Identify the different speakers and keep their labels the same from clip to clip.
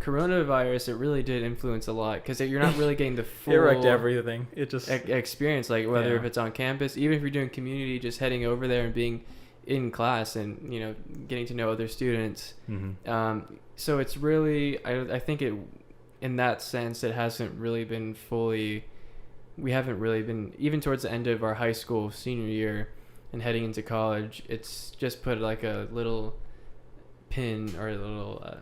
Speaker 1: coronavirus, it really did influence a lot because you're not really getting the full
Speaker 2: It wrecked everything. It just
Speaker 1: experience, like whether if it's on campus, even if you're doing community, just heading over there and being in class and getting to know other students. So it's really, I think it, in that sense, it hasn't really been fully. We haven't really been, even towards the end of our high school senior year and heading into college. It's just put like a little pin or a little.
Speaker 2: A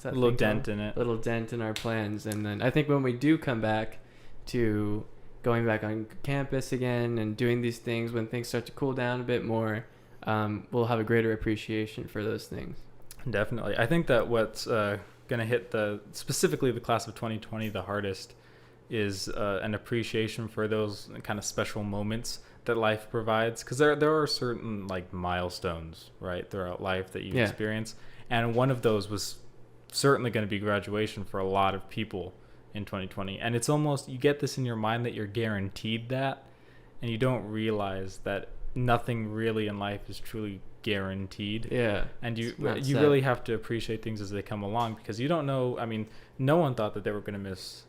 Speaker 2: little dent in it.
Speaker 1: Little dent in our plans. And then I think when we do come back to going back on campus again and doing these things, when things start to cool down a bit more, we'll have a greater appreciation for those things.
Speaker 2: Definitely. I think that what's going to hit specifically the class of 2020 the hardest is an appreciation for those kind of special moments that life provides. Because there are certain like milestones, right, throughout life that you experience. And one of those was certainly going to be graduation for a lot of people in 2020. And it's almost, you get this in your mind that you're guaranteed that, and you don't realize that nothing really in life is truly guaranteed.
Speaker 1: Yeah.
Speaker 2: And you really have to appreciate things as they come along, because you don't know. I mean, no one thought that they were going to miss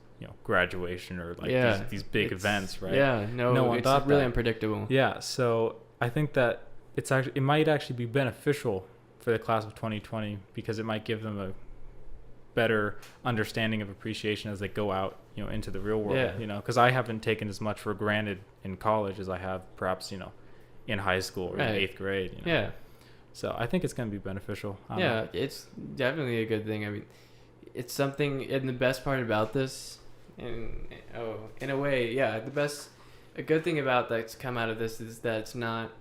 Speaker 2: graduation or like these big events, right?
Speaker 1: Yeah, no one thought really unpredictable.
Speaker 2: Yeah, so I think that it might actually be beneficial for the class of 2020, because it might give them a better understanding of appreciation as they go out into the real world. Because I haven't taken as much for granted in college as I have perhaps in high school or in 8th grade. So I think it's going to be beneficial.
Speaker 1: It's definitely a good thing. I mean, it's something, and the best part about this, in a way, a good thing about that's come out of this is that it's not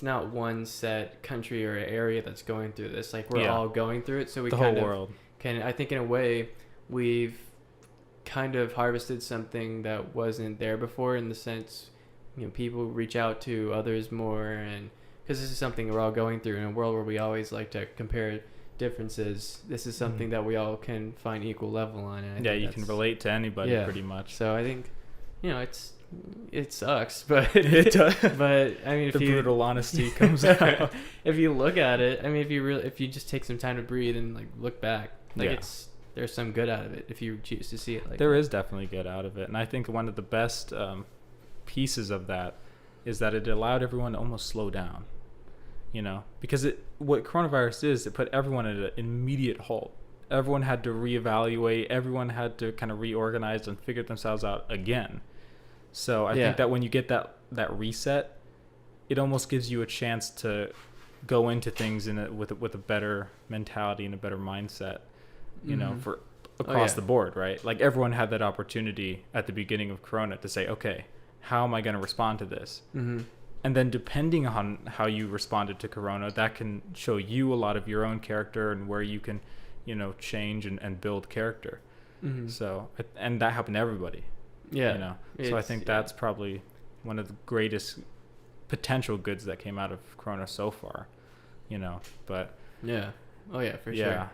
Speaker 1: one set country or area that's going through this. Like, we're all going through it, so we
Speaker 2: the
Speaker 1: kind
Speaker 2: whole
Speaker 1: of
Speaker 2: world.
Speaker 1: I think in a way we've kind of harvested something that wasn't there before, in the sense people reach out to others more, and because this is something we're all going through in a world where we always like to compare differences. This is something that we all can find equal level on, and
Speaker 2: you can relate to anybody pretty much.
Speaker 1: So I think it sucks, but
Speaker 2: it does.
Speaker 1: But I mean, if
Speaker 2: the brutal honesty comes out.
Speaker 1: If you look at it, I mean, if you just take some time to breathe and like look back, like there's some good out of it if you choose to see it like
Speaker 2: there is definitely good out of it. And I think one of the best pieces of that is that it allowed everyone to almost slow down, because what coronavirus is, it put everyone at an immediate halt. Everyone had to reevaluate, everyone had to kind of reorganize and figure themselves out again. So I think that when you get that reset, it almost gives you a chance to go into things with a better mentality and a better mindset, for across the board, right? Like, everyone had that opportunity at the beginning of Corona to say, okay, how am I going to respond to this? And then depending on how you responded to Corona, that can show you a lot of your own character and where you can, change and build character. So, and that happened to everybody. So I think that's probably one of the greatest potential goods that came out of Corona so far, but
Speaker 1: for sure.